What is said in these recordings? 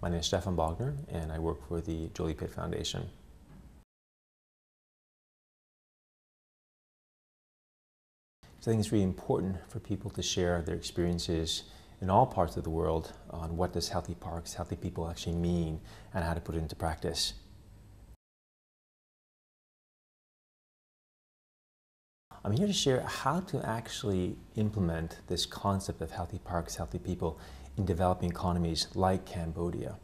My name is Stephan Bognar, and I work for the Jolie-Pitt Foundation. So I think it's really important for people to share their experiences in all parts of the world on what does healthy parks, healthy people actually mean, and how to put it into practice. I'm here to share how to actually implement this concept of healthy parks, healthy people in developing economies like Cambodia.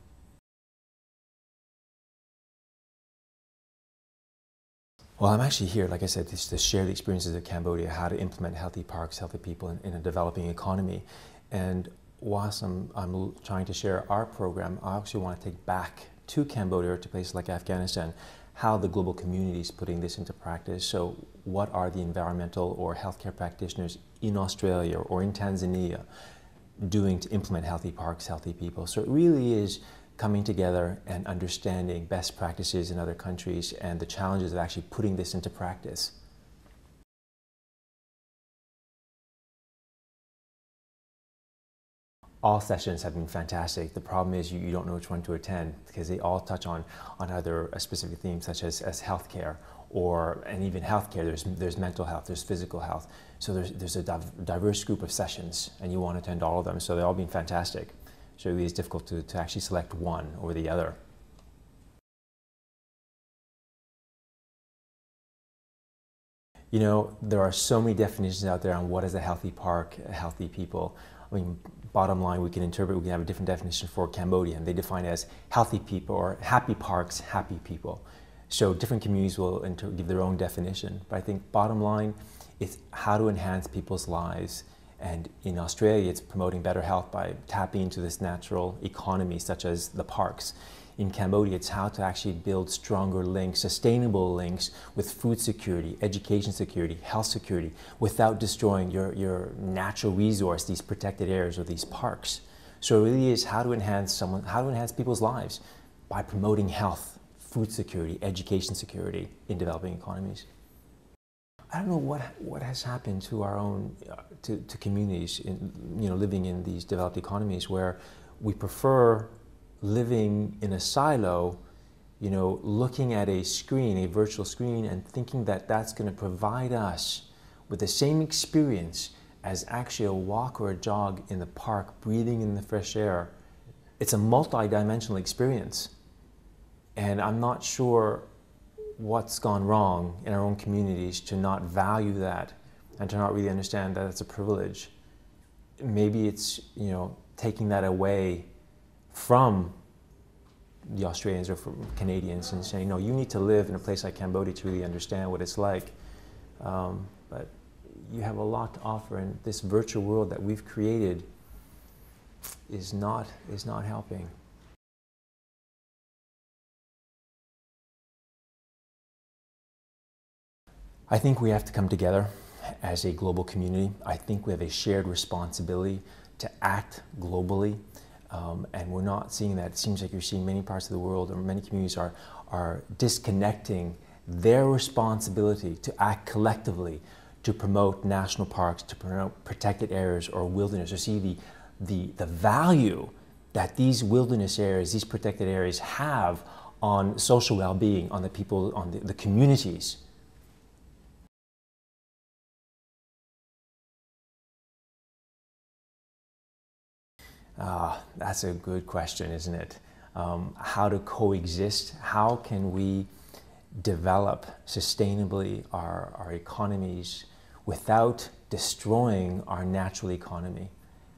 Well, I'm actually here, like I said, to share the experiences of Cambodia, how to implement healthy parks, healthy people in a developing economy. And whilst I'm trying to share our program, I actually want to take back to Cambodia or to places like Afghanistan, how the global community is putting this into practice. So what are the environmental or healthcare practitioners in Australia or in Tanzania doing to implement healthy parks, healthy people? So it really is coming together and understanding best practices in other countries and the challenges of actually putting this into practice. All sessions have been fantastic. The problem is you don't know which one to attend because they all touch on either a specific theme such as healthcare and even healthcare, there's mental health, there's physical health. So there's a diverse group of sessions and you want to attend all of them. So they've all been fantastic. So it really is difficult to actually select one over the other. You know, there are so many definitions out there on what is a healthy park, healthy people. I mean, bottom line, we can have a different definition for Cambodia, and they define it as healthy people or happy parks, happy people. So different communities will give their own definition. But I think bottom line is how to enhance people's lives. And in Australia, it's promoting better health by tapping into this natural economy, such as the parks. In Cambodia, it's how to actually build stronger links, sustainable links with food security, education security, health security, without destroying your natural resource, these protected areas or these parks. So it really is how to enhance people's lives by promoting health, food security, education security in developing economies. I don't know what has happened to our own to communities living in these developed economies where we prefer living in a silo, looking at a screen, a virtual screen, and thinking that that's going to provide us with the same experience as actually a walk or a jog in the park, breathing in the fresh air. It's a multi-dimensional experience, and I'm not sure what's gone wrong in our own communities to not value that and to not really understand that it's a privilege. Maybe it's, taking that away from the Australians or from Canadians and saying, no, you need to live in a place like Cambodia to really understand what it's like. But you have a lot to offer, and this virtual world that we've created is not helping. I think we have to come together as a global community. I think we have a shared responsibility to act globally, and we're not seeing that. It seems like you're seeing many parts of the world, or many communities are disconnecting their responsibility to act collectively to promote national parks, to promote protected areas or wilderness, or see the value that these wilderness areas, these protected areas have on social well-being, on the people, on the communities. That's a good question, isn't it? How to coexist? How can we develop sustainably our economies without destroying our natural economy?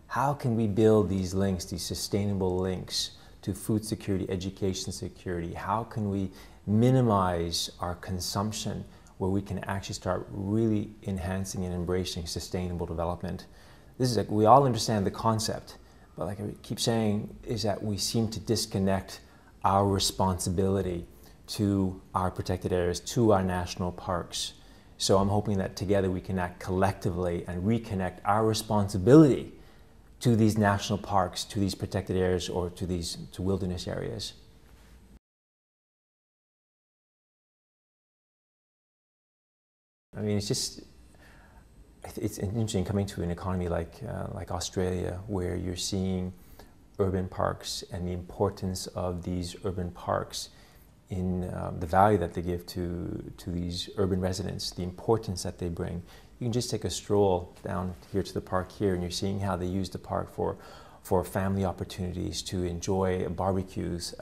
How can we build these links, these sustainable links to food security, education security? How can we minimize our consumption where we can actually start really enhancing and embracing sustainable development? We all understand the concept. But like I keep saying, is that we seem to disconnect our responsibility to our protected areas, to our national parks. So I'm hoping that together we can act collectively and reconnect our responsibility to these national parks, to these protected areas, or to wilderness areas. I mean, it's interesting coming to an economy like Australia, where you're seeing urban parks and the importance of these urban parks in the value that they give to these urban residents, the importance that they bring. You can just take a stroll down here to the park here and you're seeing how they use the park for family opportunities, to enjoy barbecues,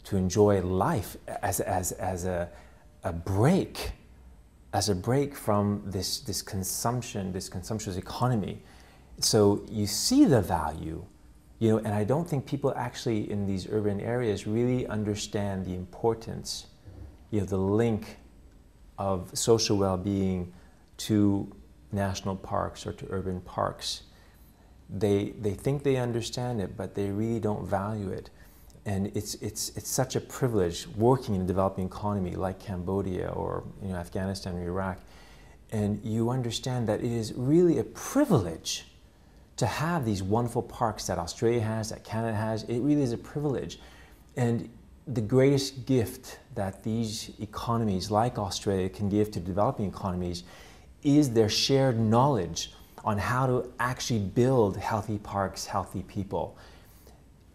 to enjoy life as a break from this consumption, this consumptuous economy. So you see the value, you know, and I don't think people actually in these urban areas really understand the importance, you know, the link of social well-being to national parks or to urban parks. They think they understand it, but they really don't value it. And it's such a privilege working in a developing economy like Cambodia or, you know, Afghanistan or Iraq. And you understand that it is really a privilege to have these wonderful parks that Australia has, that Canada has. It really is a privilege. And the greatest gift that these economies like Australia can give to developing economies is their shared knowledge on how to actually build healthy parks, healthy people.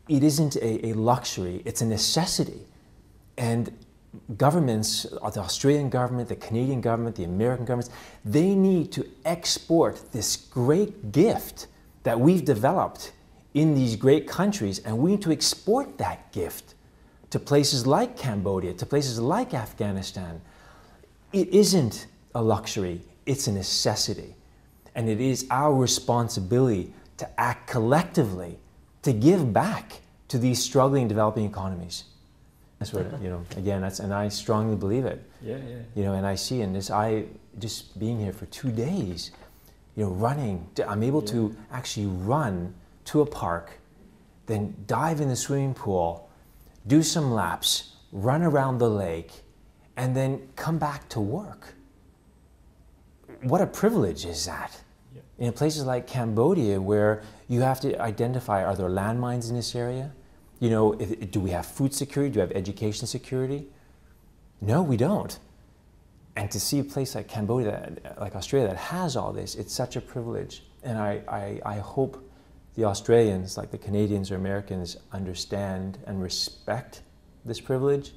It isn't a luxury, it's a necessity. And governments, the Australian government, the Canadian government, the American governments, they need to export this great gift that we've developed in these great countries, and we need to export that gift to places like Cambodia, to places like Afghanistan. It isn't a luxury, it's a necessity. And it is our responsibility to act collectively, to give back to these struggling developing economies. That's what, you know, again, and I strongly believe it. Yeah. You know, and I see in this, just being here for 2 days, you know, running, I'm able to actually run to a park, then dive in the swimming pool, do some laps, run around the lake, and then come back to work. What a privilege is that? In places like Cambodia, where you have to identify, are there landmines in this area? You know, do we have food security? Do we have education security? No, we don't. And to see a place like Cambodia, like Australia, that has all this, it's such a privilege. And I hope the Australians, like the Canadians or Americans, understand and respect this privilege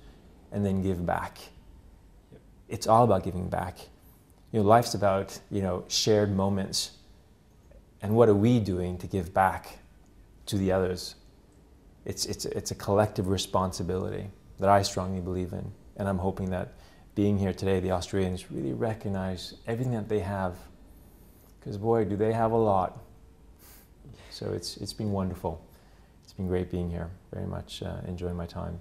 and then give back. It's all about giving back. You know, life's about, you know, shared moments. And what are we doing to give back to the others? It's a collective responsibility that I strongly believe in. And I'm hoping that being here today, the Australians really recognize everything that they have. Because boy, do they have a lot. So it's been wonderful. It's been great being here. Very much enjoying my time.